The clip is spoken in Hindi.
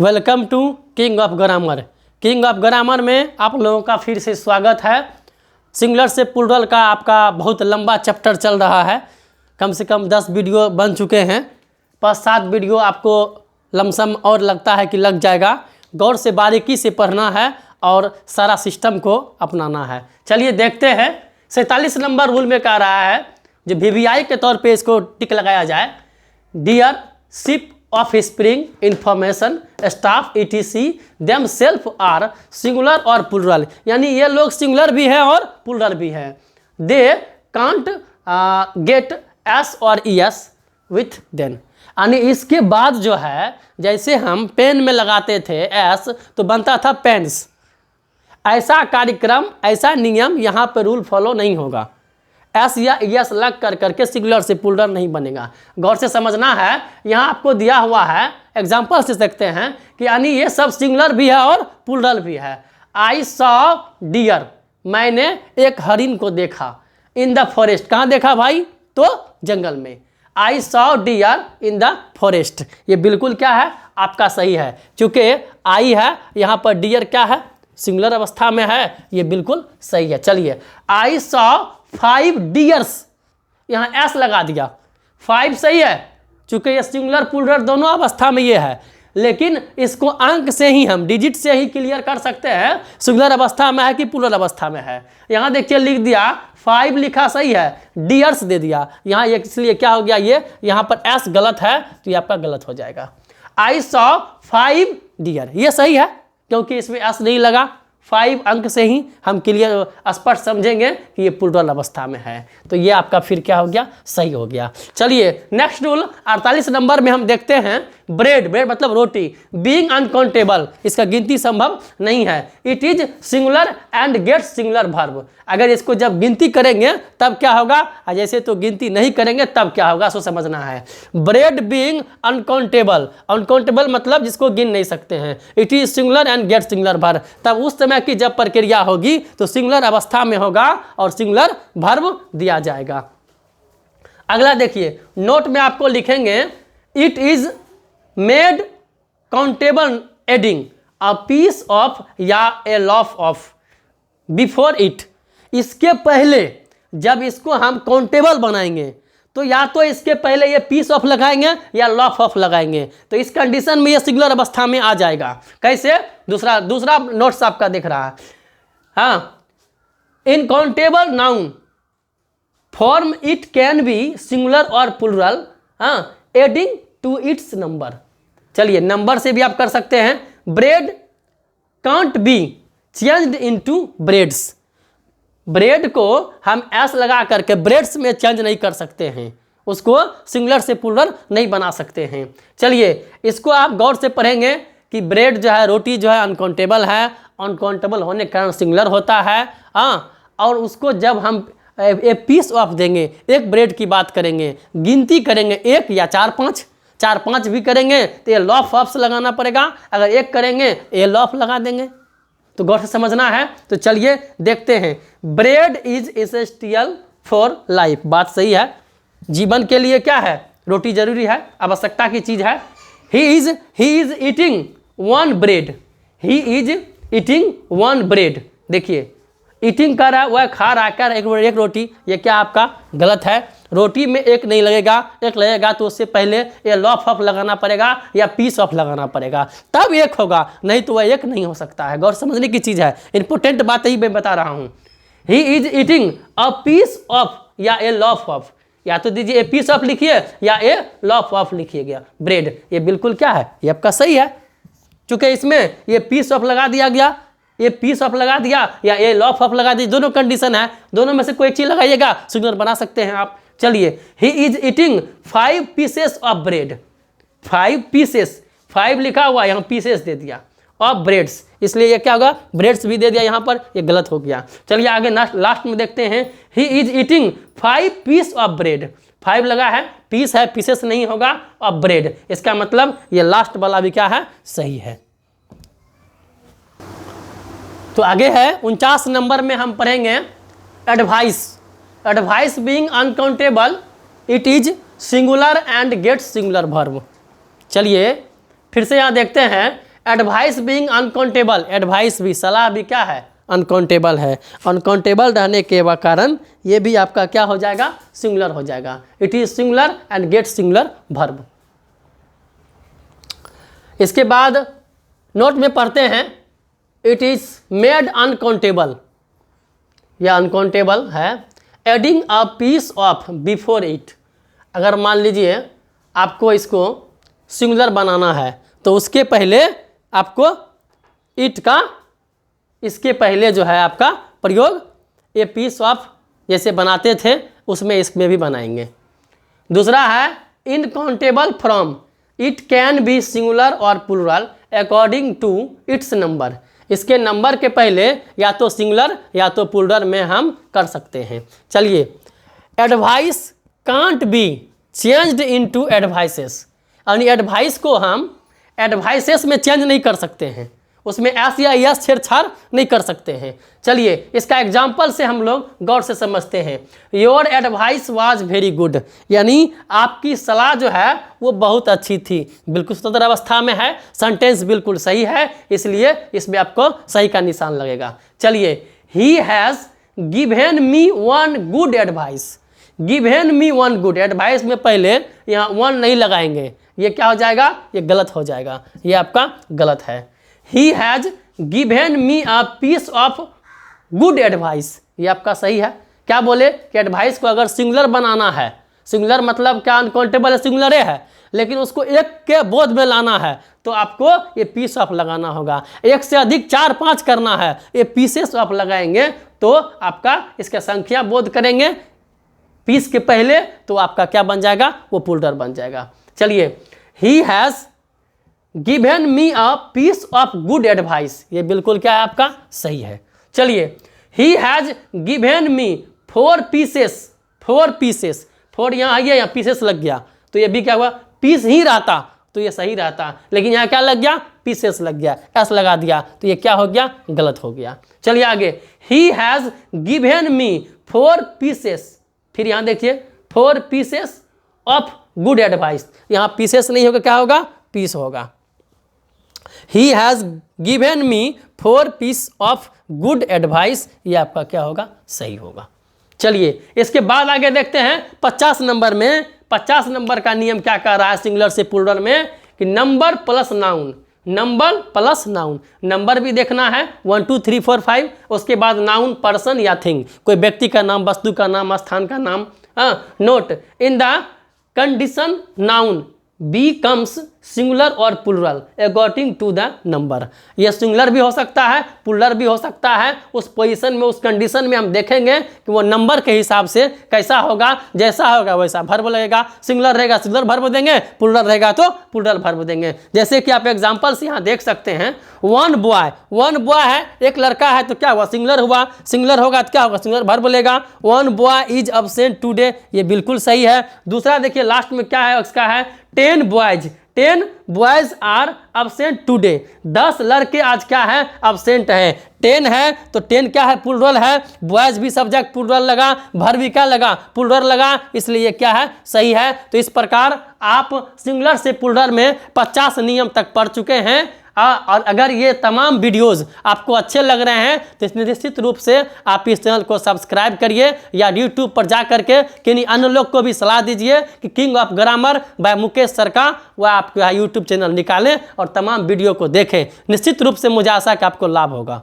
Welcome to king of grammar. King of grammar में आप लोगों का फिर से स्वागत है। सिंगुलर से प्लूरल का आपका बहुत लंबा चैप्टर चल रहा है। कम से कम 10 वीडियो बन चुके हैं। 5-7 वीडियो आपको लमसम और लगता है कि लग जाएगा। गौर से बारीकी से पढ़ना है और सारा सिस्टम को अपनाना है। चलिए देखते हैं। 47 नंबर रूल में कह रहा है जो VVI के तौर पे इसको टिक लगाया जाए। Deer sheep offspring information staff ETC themselves are singular और प्लूरल, यानी ये लोग सिंगुलर भी है और प्लूरल भी है। दे कांट गेट एस और ES विथ देन, यानी इसके बाद जो है जैसे हम पेन में लगाते थे एस तो बनता था पेन्स। ऐसा कार्यक्रम ऐसा नियम यहाँ पर रूल फॉलो नहीं होगा। एस या ES लग कर करके सिंगुलर से प्लूरल नहीं बनेगा। गौर से समझना है। यहाँ आपको दिया हुआ है एग्जाम्पल से देखते हैं कि यानी ये सब सिंगुलर भी है और प्लूरल भी है। आई सॉ डियर, मैंने एक हरिन को देखा। इन द फॉरेस्ट, कहाँ देखा भाई? तो जंगल में। I saw deer in the forest, ये बिल्कुल क्या है आपका सही है। चूँकि आई है यहाँ पर, डियर क्या है सिंगुलर अवस्था में है, ये बिल्कुल सही है। चलिए आई सॉ 5 डियर्स, यहाँ एस लगा दिया। 5 सही है चूँकि ये सिंगुलर प्लूरल दोनों अवस्था में ये है, लेकिन इसको अंक से ही हम डिजिट से ही क्लियर कर सकते हैं सिंगुलर अवस्था में है कि प्लूरल अवस्था में है। यहाँ देखिए लिख दिया 5 लिखा सही है, डियर्स दे दिया यहाँ, इसलिए क्या हो गया ये यहाँ पर एस गलत है तो ये आपका गलत हो जाएगा। आई सॉ 5 डियर, ये सही है क्योंकि इसमें एस नहीं लगा। 5 अंक से ही हम क्लियर स्पष्ट समझेंगे कि ये प्लूरल अवस्था में है, तो ये आपका फिर क्या हो गया सही हो गया। चलिए नेक्स्ट रूल 48 नंबर में हम देखते हैं ब्रेड, ब्रेड मतलब रोटी। बीइंग अनकाउंटेबल, इसका गिनती संभव नहीं है। It is singular and gets singular verb, अगर इसको जब गिनती करेंगे तब क्या होगा, जैसे तो गिनती नहीं करेंगे तब क्या होगा, सो समझना है। ब्रेड बीइंग अनकाउंटेबल, अनकाउंटेबल मतलब जिसको गिन नहीं सकते हैं। It is singular and gets singular verb, तब उस समय की जब प्रक्रिया होगी तो सिंगुलर अवस्था में होगा और सिंगुलर वर्ब दिया जाएगा। अगला देखिए, नोट में आपको लिखेंगे it is made countable adding a piece of या a loaf of before it, इसके पहले जब इसको हम काउंटेबल बनाएंगे तो या तो इसके पहले ये पीस ऑफ लगाएंगे या लॉफ ऑफ लगाएंगे, तो इस कंडीशन में ये सिंगुलर अवस्था में आ जाएगा। कैसे? दूसरा नोट्स आपका दिख रहा है। हाँ, uncountable noun form it can be singular और प्लूरल, हाँ, एडिंग टू इट्स नंबर। चलिए नंबर से भी आप कर सकते हैं। Bread can't be changed into breads, bread को हम एस लगा करके ब्रेड्स में चेंज नहीं कर सकते हैं, उसको सिंगुलर से प्लूरल नहीं बना सकते हैं। चलिए इसको आप गौर से पढ़ेंगे कि ब्रेड जो है रोटी जो है अनकाउंटेबल है, अनकाउंटेबल होने के कारण सिंगुलर होता है। हाँ, और उसको जब हम ए पीस ऑफ देंगे, एक ब्रेड की बात करेंगे, गिनती करेंगे 1 या 4-5 भी करेंगे तो ये लॉफ ऑफ लगाना पड़ेगा। अगर 1 करेंगे ये लॉफ लगा देंगे, तो गौर से समझना है। तो चलिए देखते हैं। Bread is essential for life, बात सही है। जीवन के लिए क्या है, रोटी जरूरी है, आवश्यकता की चीज़ है। ही is eating 1 bread, he is eating 1 bread. देखिए ईटिंग कर रहा है, वह खा रहा है एक रोटी, ये क्या आपका गलत है। रोटी में 1 नहीं लगेगा, 1 लगेगा तो उससे पहले ये लॉफ ऑफ लगाना पड़ेगा या पीस ऑफ लगाना पड़ेगा, तब 1 होगा, नहीं तो वह 1 नहीं हो सकता है। गौर समझने की चीज़ है, इंपॉर्टेंट बात ही मैं बता रहा हूँ। He is eating a piece of या ए लॉफ ऑफ, या तो दीजिए ए पीस ऑफ लिखिए या ए लॉफ ऑफ लिखिएगा। ब्रेड ये बिल्कुल क्या है, ये आपका सही है, चूँकि इसमें ये पीस ऑफ लगा दिया गया, ये पीस ऑफ लगा दिया या ये लॉफ ऑफ लगा दी, दोनों कंडीशन है, दोनों में से कोई चीज लगाइएगा सिंगुलर बना सकते हैं आप। चलिए ही is eating 5 pieces of bread, 5 pieces, 5 लिखा हुआ यहाँ पीसेस दे दिया ऑफ ब्रेड्स, इसलिए ये क्या होगा ब्रेड्स भी दे दिया यहाँ पर, ये गलत हो गया। चलिए आगे लास्ट में देखते हैं। He is eating 5 piece of bread, 5 लगा है, पीस है, पीसेस नहीं होगा, ऑफ ब्रेड, इसका मतलब ये लास्ट वाला भी क्या है सही है। तो आगे है 49 नंबर में हम पढ़ेंगे advice. Advice being uncountable it is singular and gets singular verb. चलिए फिर से यहाँ देखते हैं एडवाइस बीइंग अनकाउंटेबल, एडवाइस भी, सलाह भी क्या है, अनकाउंटेबल है। अनकाउंटेबल रहने के कारण ये भी आपका क्या हो जाएगा, सिंगुलर हो जाएगा। It is singular and get singular verb. इसके बाद नोट में पढ़ते हैं, इट इज मेड अनकाउंटेबल, यह अनकाउंटेबल है। Adding a piece of before it, अगर मान लीजिए आपको इसको सिंगुलर बनाना है तो उसके पहले आपको इट का, इसके पहले जो है आपका प्रयोग ए पीस ऑफ जैसे बनाते थे उसमें इसमें भी बनाएंगे। दूसरा है uncountable from, it can be singular और plural according to its number, इसके नंबर के पहले या तो सिंगुलर या तो प्लूरल में हम कर सकते हैं। चलिए, advice can't be changed into advices, यानी एडवाइस को हम एडवाइसेस में चेंज नहीं कर सकते हैं, उसमें एस या यस छेड़छाड़ नहीं कर सकते हैं। चलिए इसका एग्जाम्पल से हम लोग गौर से समझते हैं। Your advice was very good, यानी आपकी सलाह जो है वो बहुत अच्छी थी, बिल्कुल स्वतंत्र अवस्था में है, सेंटेंस बिल्कुल सही है, इसलिए इसमें आपको सही का निशान लगेगा। चलिए, he has given me one good advice, given me one good advice में पहले यहाँ वन नहीं लगाएंगे, ये क्या हो जाएगा, ये गलत हो जाएगा, ये आपका गलत है। He has given me a piece of good advice, ये आपका सही है। क्या बोले कि एडवाइस को अगर सिंगुलर बनाना है, सिंगुलर मतलब क्या, अनकाउंटेबल है, सिंगुलर है, लेकिन उसको एक के बोध में लाना है तो आपको ये पीस ऑफ लगाना होगा। एक से अधिक 4-5 करना है, ये पीसेस ऑफ लगाएंगे तो आपका इसका संख्या बोध करेंगे पीस के पहले तो आपका क्या बन जाएगा, वो प्लूरल बन जाएगा। चलिए, he has given me a piece of good advice, ये बिल्कुल क्या है, आपका सही है। चलिए, he has given me 4 pieces, 4 pieces, 4 यहाँ आइए, यहाँ पीसेस लग गया तो ये भी क्या हुआ, पीस ही रहता तो ये सही रहता, लेकिन यहाँ क्या लग गया, पीसेस लग गया, एस लगा दिया तो ये क्या हो गया, गलत हो गया। चलिए आगे, he has given me 4 pieces, फिर यहाँ देखिए 4 पीसेस ऑफ गुड एडवाइस, यहाँ पीसेस नहीं होगा, क्या होगा, पीस होगा। He has given me 4 piece of good advice, ये आपका क्या होगा, सही होगा। चलिए इसके बाद आगे देखते हैं 50 नंबर में। 50 नंबर का नियम क्या कह रहा है सिंगुलर से प्लूरल में, कि number plus noun, number plus noun, number भी देखना है 1 2 3 4 5, उसके बाद नाउन पर्सन या थिंग, कोई व्यक्ति का नाम, वस्तु का नाम, स्थान का नाम। Note in the condition noun becomes singular और plural according to the number, ये सिंगुलर भी हो सकता है, प्लूरल भी हो सकता है। उस पोजीशन में, उस कंडीशन में हम देखेंगे कि वो नंबर के हिसाब से कैसा होगा, जैसा होगा वैसा वर्ब लगेगा। सिंगुलर रहेगा सिंगुलर वर्ब देंगे, प्लूरल रहेगा तो प्लूरल वर्ब देंगे। जैसे कि आप एग्जांपल से यहाँ देख सकते हैं, वन बॉय है, एक लड़का है तो क्या हुआ, सिंगुलर हुआ, सिंगुलर होगा तो क्या होगा, सिंगुलर वर्ब लेगा। One boy is absent today, ये बिल्कुल सही है। दूसरा देखिए लास्ट में क्या है, उसका है 10 बॉयज आर अब्सेंट टुडे, 10 लड़के आज क्या है, अब्सेंट है। 10 है तो 10 क्या है, प्लूरल है, बॉयज भी सब्जेक्ट प्लूरल लगा, वर्ब भी क्या लगा, प्लूरल लगा, इसलिए क्या है, सही है। तो इस प्रकार आप सिंगुलर से प्लूरल में 50 नियम तक पढ़ चुके हैं। और अगर ये तमाम वीडियोस आपको अच्छे लग रहे हैं तो निश्चित रूप से आप इस चैनल को सब्सक्राइब करिए, या यूट्यूब पर जा करके किन्हीं अन्य लोग को भी सलाह दीजिए कि king of grammar bye Mukesh sir का वह आपका यूट्यूब चैनल निकालें और तमाम वीडियो को देखें। निश्चित रूप से मुझे आशा है कि आपको लाभ होगा।